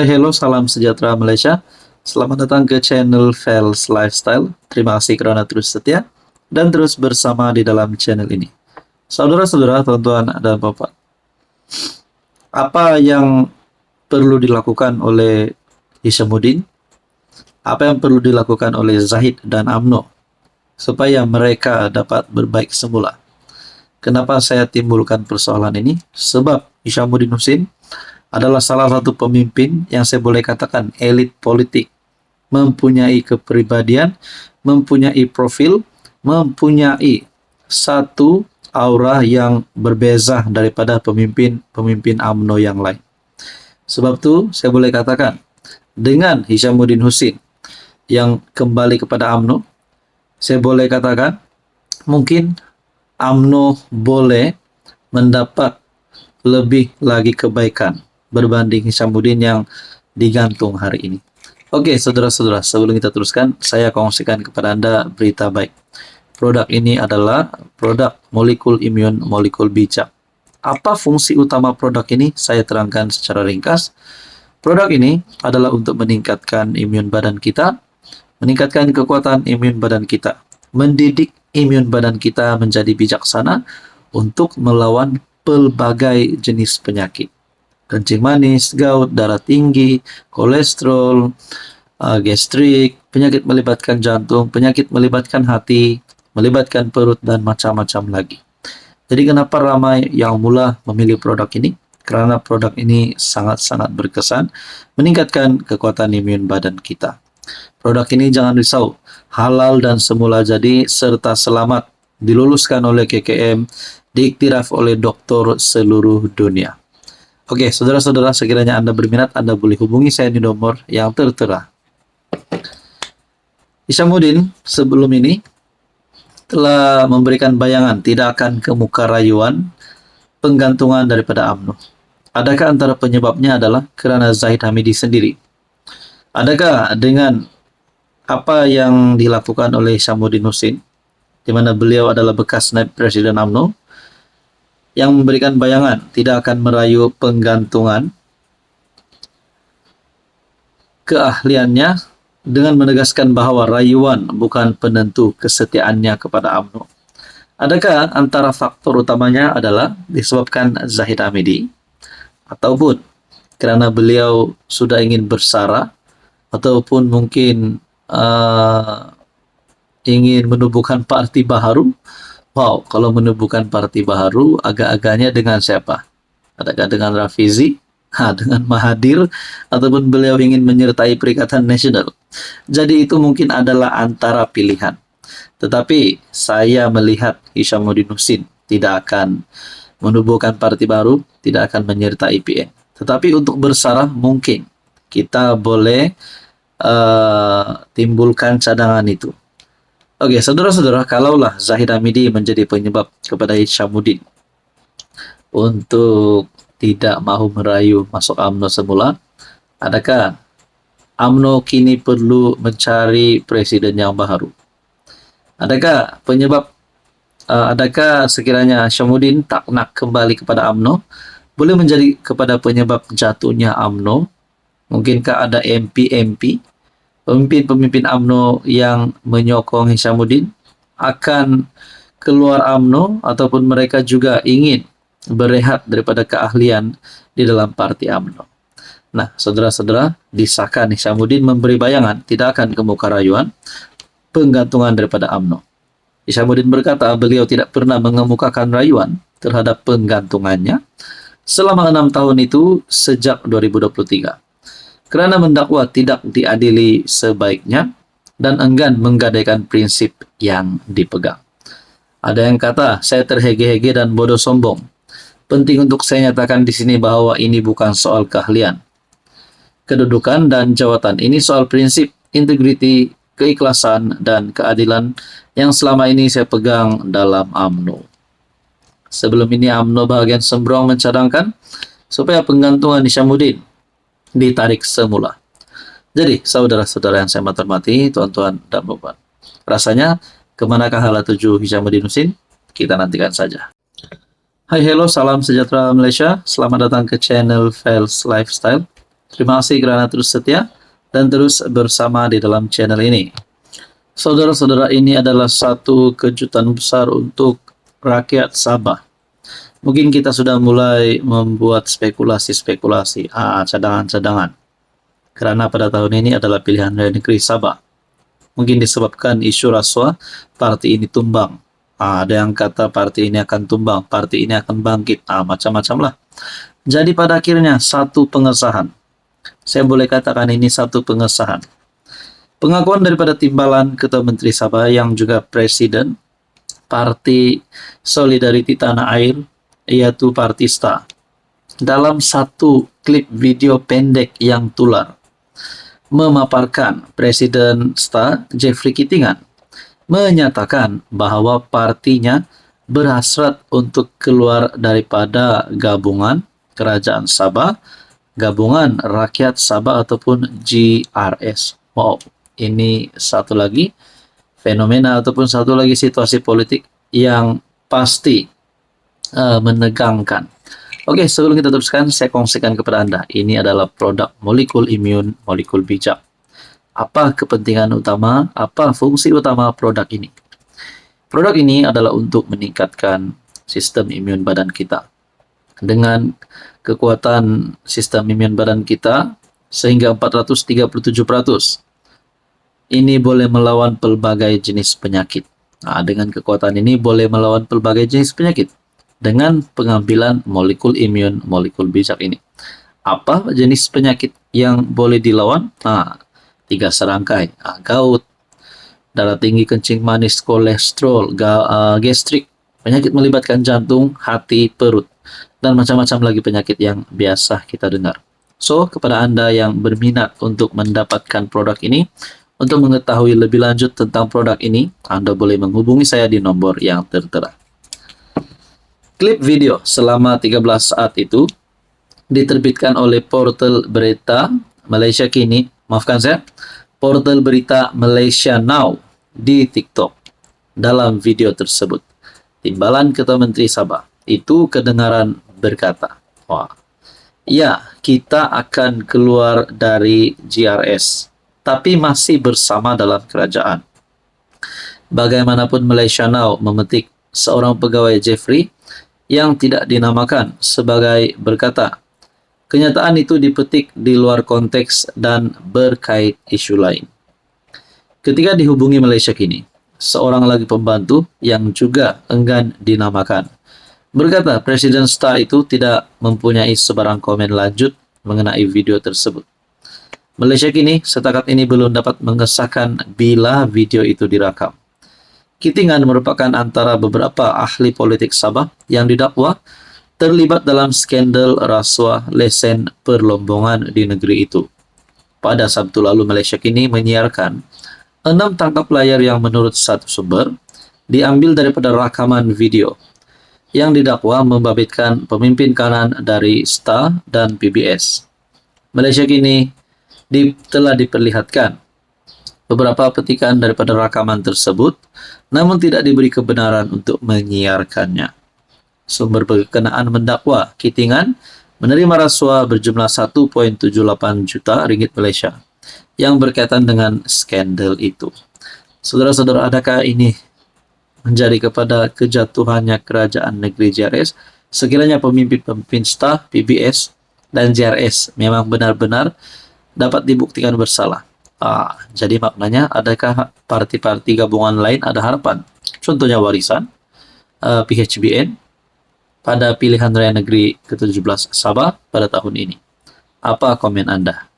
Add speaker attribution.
Speaker 1: Hai, hello, salam sejahtera Malaysia. Selamat datang ke channel Fels Lifestyle. Terima kasih karena terus setia dan terus bersama di dalam channel ini. Saudara-saudara, tuan-tuan dan bapak, apa yang perlu dilakukan oleh Hishamuddin? Apa yang perlu dilakukan oleh Zahid dan UMNO supaya mereka dapat berbaik semula? Kenapa saya timbulkan persoalan ini? Sebab Hishamuddin Hussein adalah salah satu pemimpin yang saya boleh katakan elit politik, mempunyai kepribadian, mempunyai profil, mempunyai satu aura yang berbeza daripada pemimpin-pemimpin UMNO yang lain. Sebab itu saya boleh katakan dengan Hishamuddin Hussein yang kembali kepada UMNO, saya boleh katakan mungkin UMNO boleh mendapat lebih lagi kebaikan berbanding Hishamuddin yang digantung hari ini. Oke, saudara-saudara, sebelum kita teruskan, saya kongsikan kepada Anda berita baik. Produk ini adalah produk molekul imun, molekul bijak. Apa fungsi utama produk ini? Saya terangkan secara ringkas. Produk ini adalah untuk meningkatkan imun badan kita, meningkatkan kekuatan imun badan kita, mendidik imun badan kita menjadi bijaksana untuk melawan pelbagai jenis penyakit. Kencing manis, gout, darah tinggi, kolesterol, gastrik, penyakit melibatkan jantung, penyakit melibatkan hati, melibatkan perut, dan macam-macam lagi. Jadi kenapa ramai yang mula memilih produk ini? Karena produk ini sangat-sangat berkesan meningkatkan kekuatan imun badan kita. Produk ini jangan risau, halal dan semula jadi serta selamat diluluskan oleh KKM, diiktiraf oleh dokter seluruh dunia. Oke, saudara-saudara, sekiranya Anda berminat, Anda boleh hubungi saya di nomor yang tertera. Hishamuddin sebelum ini telah memberikan bayangan tidak akan ke muka rayuan penggantungan daripada UMNO. Adakah antara penyebabnya adalah kerana Zahid Hamidi sendiri? Adakah dengan apa yang dilakukan oleh Hishamuddin Hussein, di mana beliau adalah bekas naib presiden UMNO, yang memberikan bayangan tidak akan merayu penggantungan keahliannya dengan menegaskan bahawa rayuan bukan penentu kesetiaannya kepada UMNO. Adakah antara faktor utamanya adalah disebabkan Zahid Hamidi ataupun kerana beliau sudah ingin bersara ataupun mungkin ingin menubuhkan parti baharu? Wow, kalau menubuhkan parti baharu, agak-agaknya dengan siapa? Adakah dengan Rafizi? Dengan Mahathir? Ataupun beliau ingin menyertai Perikatan Nasional? Jadi itu mungkin adalah antara pilihan. Tetapi saya melihat Hishamuddin Hussein tidak akan menubuhkan parti baru, tidak akan menyertai PN. Tetapi untuk bersara mungkin kita boleh timbulkan cadangan itu. Oke, saudara-saudara, kalaulah Zahid Hamidi menjadi penyebab kepada Hishamuddin untuk tidak mahu merayu masuk UMNO semula, adakah UMNO kini perlu mencari presiden yang baru? Adakah adakah sekiranya Hishamuddin tak nak kembali kepada UMNO, boleh menjadi kepada penyebab jatuhnya UMNO? Mungkinkah ada MP-MP, pemimpin-pemimpin UMNO yang menyokong Hishamuddin akan keluar UMNO ataupun mereka juga ingin berehat daripada keahlian di dalam parti UMNO? Nah, saudara-saudara, disahkan Hishamuddin memberi bayangan tidak akan ke muka rayuan penggantungan daripada UMNO. Hishamuddin berkata beliau tidak pernah mengemukakan rayuan terhadap penggantungannya selama 6 tahun itu sejak 2023. Kerana mendakwa tidak diadili sebaiknya dan enggan menggadaikan prinsip yang dipegang. Ada yang kata, saya terhege-hege dan bodoh sombong. Penting untuk saya nyatakan di sini bahawa ini bukan soal keahlian, kedudukan dan jawatan. Ini soal prinsip, integriti, keikhlasan dan keadilan yang selama ini saya pegang dalam UMNO. Sebelum ini UMNO bahagian sembrong mencadangkan supaya penggantungan Hishamuddin ditarik semula. Jadi, saudara-saudara yang saya hormati, tuan-tuan dan bapak, rasanya kemanakah hala tuju Hishamuddin Hussein? Kita nantikan saja. Hai, hello, salam sejahtera Malaysia. Selamat datang ke channel Fels Lifestyle. Terima kasih karena terus setia dan terus bersama di dalam channel ini. Saudara-saudara, ini adalah satu kejutan besar untuk rakyat Sabah. Mungkin kita sudah mulai membuat spekulasi-spekulasi, cadangan-cadangan. Karena pada tahun ini adalah pilihan raya negeri Sabah. Mungkin disebabkan isu rasuah, partai ini tumbang. Ada yang kata partai ini akan tumbang, partai ini akan bangkit, macam-macam lah. Jadi pada akhirnya satu pengesahan. Saya boleh katakan ini satu pengesahan. Pengakuan daripada timbalan Ketua Menteri Sabah yang juga Presiden Parti Solidariti Tanah Air, yaitu Partista, dalam satu klip video pendek yang tular, memaparkan Presiden STA Jeffrey Kitingan menyatakan bahwa partinya berhasrat untuk keluar daripada gabungan Kerajaan Sabah, Gabungan Rakyat Sabah ataupun GRS. Wow, ini satu lagi fenomena ataupun satu lagi situasi politik yang pasti menegangkan. Oke, sebelum kita teruskan, saya kongsikan kepada Anda. Ini adalah produk molekul imun, molekul bijak. Apa kepentingan utama, apa fungsi utama produk ini? Produk ini adalah untuk meningkatkan sistem imun badan kita. Dengan kekuatan sistem imun badan kita sehingga 437%. Ini boleh melawan pelbagai jenis penyakit. Dengan kekuatan ini boleh melawan pelbagai jenis penyakit dengan pengambilan molekul imun, molekul bijak ini. Apa jenis penyakit yang boleh dilawan? 3 serangkai. Gout, darah tinggi, kencing manis, kolesterol, gastrik, penyakit melibatkan jantung, hati, perut, dan macam-macam lagi penyakit yang biasa kita dengar. So, kepada Anda yang berminat untuk mendapatkan produk ini, untuk mengetahui lebih lanjut tentang produk ini, Anda boleh menghubungi saya di nomor yang tertera. Klip video selama 13 saat itu diterbitkan oleh portal berita Malaysia Kini, portal berita Malaysia Now di TikTok. Dalam video tersebut, timbalan Ketua Menteri Sabah itu kedengaran berkata, ya, kita akan keluar dari GRS, tapi masih bersama dalam kerajaan. Bagaimanapun Malaysia Now memetik seorang pegawai Jeffrey yang tidak dinamakan sebagai berkata, kenyataan itu dipetik di luar konteks dan berkait isu lain. Ketika dihubungi Malaysia Kini, seorang lagi pembantu yang juga enggan dinamakan berkata Presiden STA itu tidak mempunyai sebarang komen lanjut mengenai video tersebut. Malaysia Kini setakat ini belum dapat mengesahkan bila video itu direkam. Kitingan merupakan antara beberapa ahli politik Sabah yang didakwa terlibat dalam skandal rasuah lesen perlombongan di negeri itu. Pada Sabtu lalu, Malaysia Kini menyiarkan 6 tangkap layar yang menurut satu sumber diambil daripada rakaman video yang didakwa membabitkan pemimpin kanan dari STA dan PBS. Malaysia Kini telah diperlihatkan beberapa petikan daripada rakaman tersebut, namun tidak diberi kebenaran untuk menyiarkannya. Sumber berkenaan mendakwa Kitingan menerima rasuah berjumlah 1,78 juta ringgit Malaysia yang berkaitan dengan skandal itu. Saudara-saudara, adakah ini menjadi kepada kejatuhannya kerajaan negeri JRS sekiranya pemimpin-pemimpin STA, PBS, dan JRS memang benar-benar dapat dibuktikan bersalah? Jadi maknanya adakah parti-parti gabungan lain ada harapan? Contohnya warisan, PHBN, pada pilihan raya negeri ke-17 Sabah pada tahun ini. Apa komen Anda?